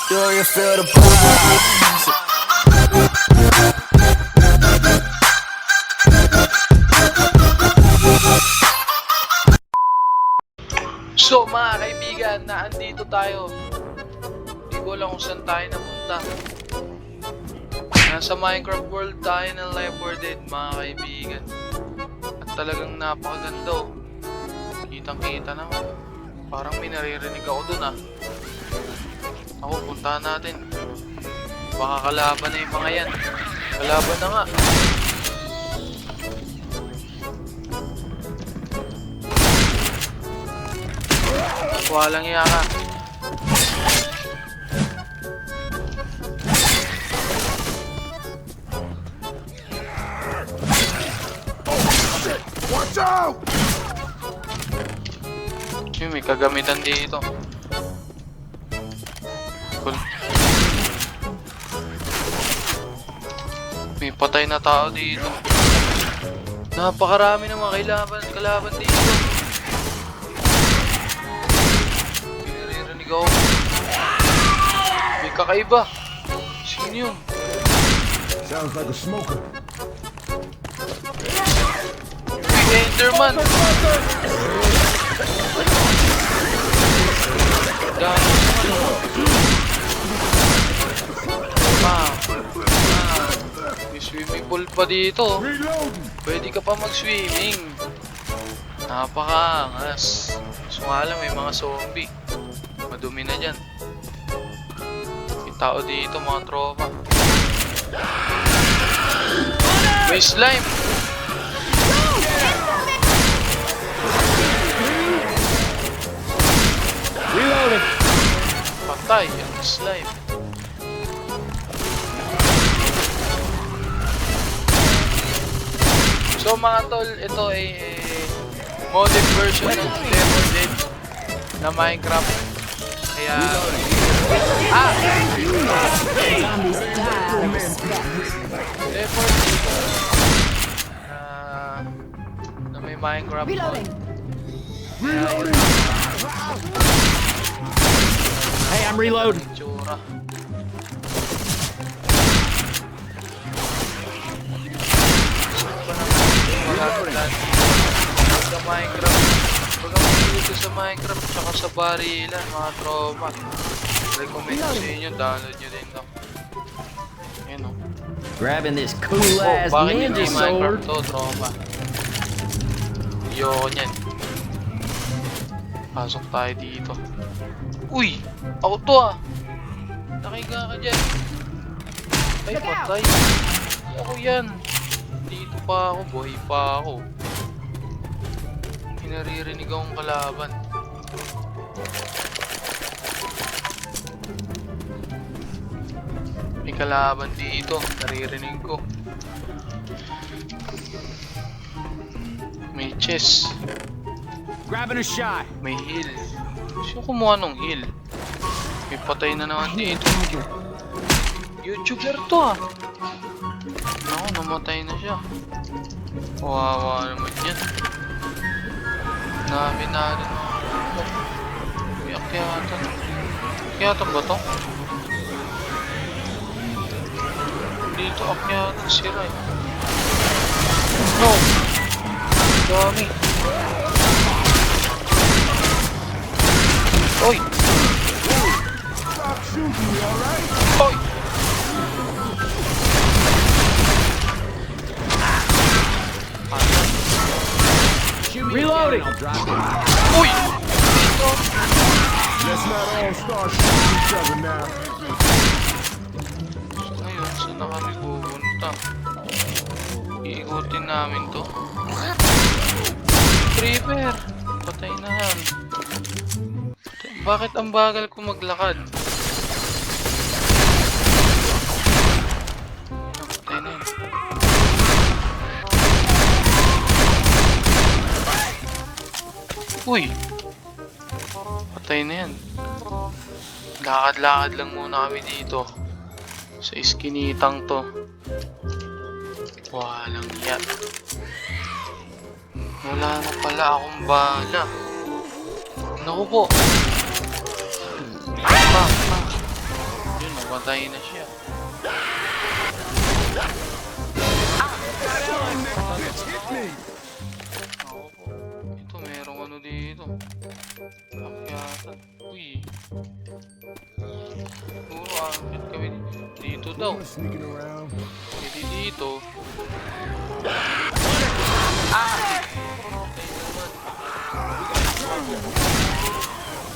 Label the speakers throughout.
Speaker 1: Do you feel the vibes?
Speaker 2: So mga kaibigan, naandito tayo. Hindi ko alam kung saan tayo napunta. Nasa Minecraft world tayo ng Left 4 Dead mga kaibigan. At talagang napakaganda oh. Kitang kita naman. Parang may naririnig ako dun ah. Ako, puntahan natin. Baka kalaban na yung mga yan. Kalaban na nga. Walang iya ka.
Speaker 3: Watch out!
Speaker 2: May kagamitan dito. Cool. May patay na tao dito. Napakarami ng mga kalaban dito. Pinaririnig ako. May kakaiba. Sino yun?
Speaker 3: Sounds like a smoker.
Speaker 2: May Enderman. May swimming pool pa dito. Pwede ka pa mag-swimming. Napakaangas. So nga lang may mga zombie. Madumi na dyan. May tao dito, mga tropa. May slime.
Speaker 3: Reloading.
Speaker 2: Patay ang slime. So mga tol, ito ay modded version ng Left 4 Dead na Minecraft. Kaya Left 4 Dead na may Minecraft mod.
Speaker 3: Hey, I'm reloading.
Speaker 2: Tsura. Sa Minecraft. Pag ako dito sa Minecraft tsaka sa barilan, mga tropa. Recommend ko sa inyo, download nyo din to. Ayan o.
Speaker 4: Grabbing this cool
Speaker 2: Oh,
Speaker 4: ass
Speaker 2: bakit
Speaker 4: ninja
Speaker 2: hindi Minecraft
Speaker 4: sword.
Speaker 2: to, tropa? Ayoko nyan. Pasok tayo dito. Uy! Ako to ah! Nakiga ka dyan. Ay, patay. Hindi ako yan. Dito pa ako, buhay pa ako. Naririnig akong kalaban. May kalaban dito, naririnig ko. May chest,
Speaker 3: Grabbing a shot.
Speaker 2: may heal. Gusto kumuha ng heal. May patay na naman dito. YouTuber to ah. Naku, namatay na siya. Kawawa naman yan. Namin na rin. May akyatan. Akyatan ba to? Dito akyatan sira eh. No! Dami. Oy!
Speaker 3: Stop shooting me, alright?
Speaker 2: Oy!
Speaker 3: Reloading.
Speaker 2: Uy! Dito!
Speaker 3: Let's not all start shooting each other now.
Speaker 2: So ngayon, saan na kami pupunta? Iikutin namin to. Creeper! Patay na yan. Bakit ang bagal ko maglakad? Patay na yan. Uy! Patay na yan. Lakad-lakad lang muna kami dito. Sa iskinitang to. Walang yan. Wala na pala akong bala. Naku po. patay na siya. Ako po. Ito, merong ano dito. Akyatan. Uy. Puro akyat kami dito daw.
Speaker 3: Sneaking around.
Speaker 2: Hindi dito.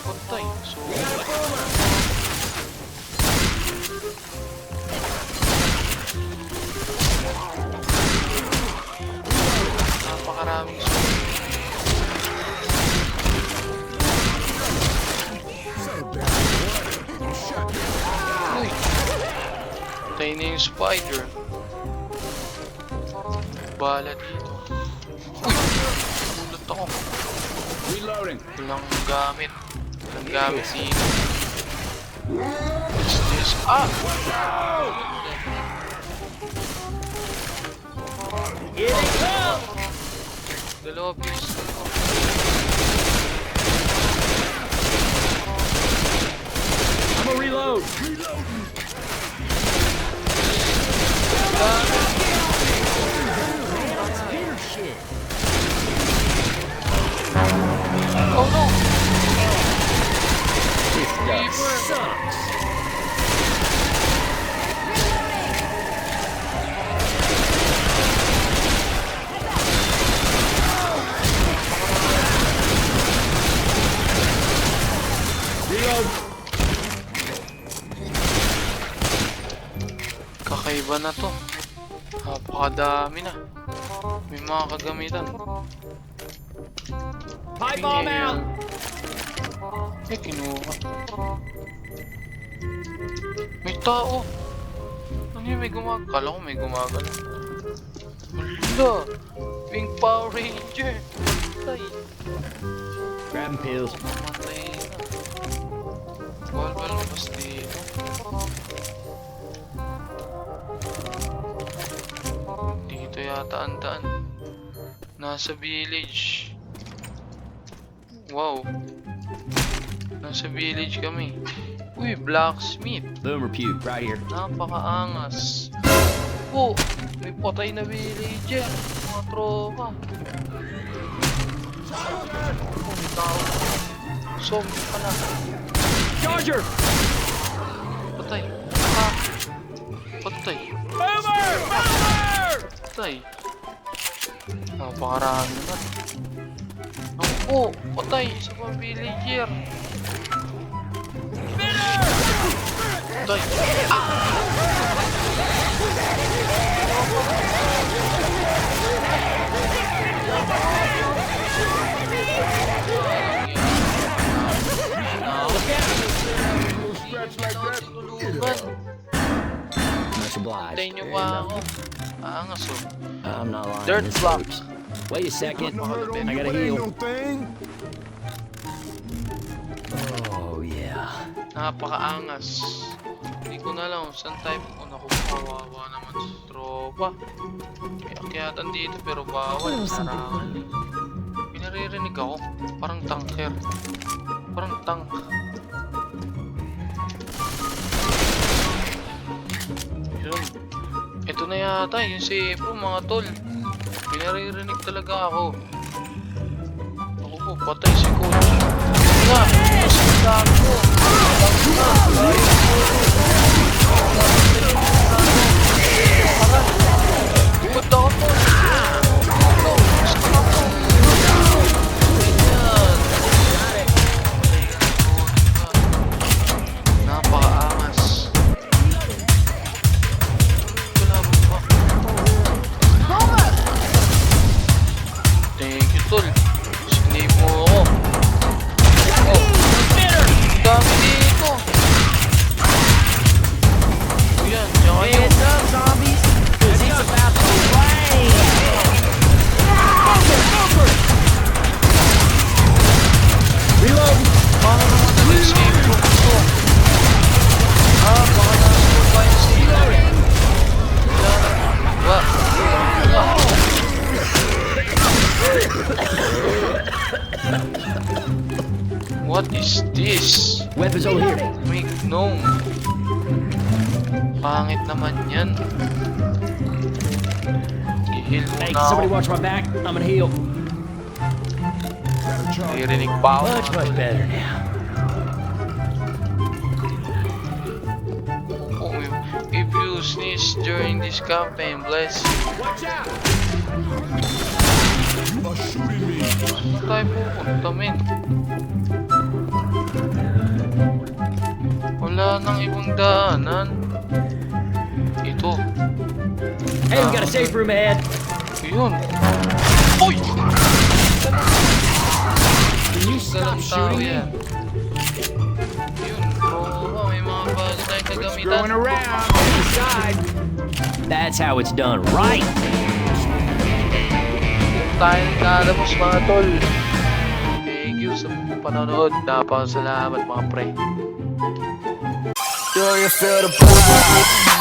Speaker 2: Patay. So, napakaraming so. Uy. Patay na yung spider. Bala dito. Uy! Nagulat ako.
Speaker 3: Reloading.
Speaker 2: Walang gamit. Walang gamit sino. What's this? Ah! Dalawa pistol ko.
Speaker 3: I'm a reload.
Speaker 2: Oh no!
Speaker 3: This guy
Speaker 2: Reaper.
Speaker 3: sucks. Reload.
Speaker 2: Kakaiba na to. Napakadami na. May mga kagamitan.
Speaker 3: Pipe bomb out.
Speaker 2: Eh, kinuha. May tao. Ano yun, may gumagalaw? Kala ko may gumagalaw. Wala. Pink Power Ranger. Patay.
Speaker 3: Grabbing pills.
Speaker 2: Patay na. Bawal ba lumabas dito? Dito yata ang daan. Nasa village. Wow. Nasa village kami. Uy, blacksmith.
Speaker 3: Boomer puke right here.
Speaker 2: Napakaangas. Oh, may patay na villager. Mga tropa. Oh, may tao. Zombie pala.
Speaker 3: Charger.
Speaker 2: Patay. Ah. Patay.
Speaker 3: Boomer. Boomer.
Speaker 2: Patay. Napakarami naman. Oh, patay. Isa pa villager. Patay.
Speaker 3: Stretch like that.
Speaker 2: Tulungan.
Speaker 4: Much obliged.
Speaker 2: Patay niyo pa ako. Aangas oh.
Speaker 4: I'm not lying.
Speaker 2: Dirt
Speaker 4: this
Speaker 2: blocks.
Speaker 4: hurts. Wait a second.
Speaker 3: No hurt on
Speaker 4: I
Speaker 3: you,
Speaker 4: gotta
Speaker 3: but ain't
Speaker 4: heal.
Speaker 3: no thing.
Speaker 4: Oh yeah.
Speaker 2: Napakaangas. Hindi ko na lang kung saan type ko. Naku, kawawa naman sa tropa. May akyatan dito pero bawal. Sarangan eh. Pinaririnig ako. Parang tanker. Parang tank. Yun. Ito na yata yung safe room mga tol. Pinaririnig talaga ako. Ako po, patay si coach. Nga, masindag ko. Ikot ako po. Ito, gusto ko po. Ayan. Napakaangas. Wala ba? Thank you, tol. Sinave mo ako. Oh, ang dami dito. Ayan, diyan kayo. Baka naman nag-escape room ito. Ah, baka nasa ba yung sila? Ayan. Wah. What is this?
Speaker 4: Weapons over here.
Speaker 2: Make gnome. Pangit naman yan. Gihil
Speaker 4: Hey,
Speaker 2: muna
Speaker 4: can somebody
Speaker 2: ako.
Speaker 4: watch my back? I'm gonna heal.
Speaker 3: Gotta charge.
Speaker 2: Naririnig pa ako.
Speaker 4: Much better now.
Speaker 2: Oh, if you sneeze during this campaign, bless.
Speaker 4: Watch out!
Speaker 3: You are shooting me.
Speaker 2: Saan tayo pupunta, men? Wala nang ibang daanan. Ito.
Speaker 4: Hey, we got a safe room ahead.
Speaker 2: Yun. Uy!
Speaker 4: Can you stop
Speaker 2: Ganang tao
Speaker 4: shooting
Speaker 2: yan.
Speaker 4: me?
Speaker 2: Yun, bro. May mga bago tayong kagamitan.
Speaker 3: Going around. On the side.
Speaker 4: That's how it's done, right?
Speaker 2: Tayo nagkadamos mga tol. Thank you sa panonood. Napakasalamat mga pre.
Speaker 1: Do you feel the vibe?